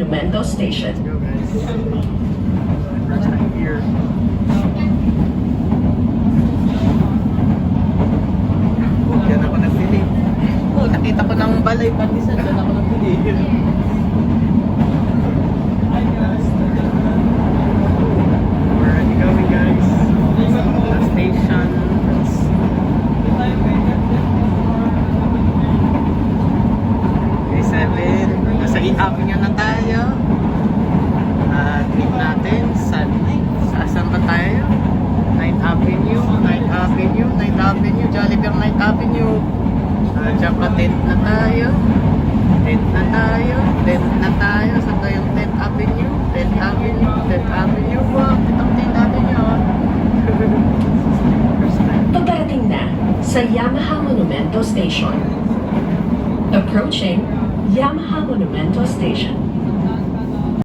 Monumento Station. Go guys. First time here. Diyan ako nagpili. Oh, nakita ko ng balay Patisan. Diyan ako nagpili. We're already going guys. The station. K7. Nasa Avenue na tayo. Meet natin sa saan ba tayo? 9th Avenue, 9th Avenue, 9th Avenue, Jollibee ang 9th Avenue. Diyan pa 10th na tayo. 10th na tayo. 10th na tayo. Saan tayo yung 10th Avenue? 10th Avenue, 10th Avenue. Wow, itong 10th Avenue. First time. Pagdating na sa Yamaha Monumento Station. Approaching Yamaha Monumento Station.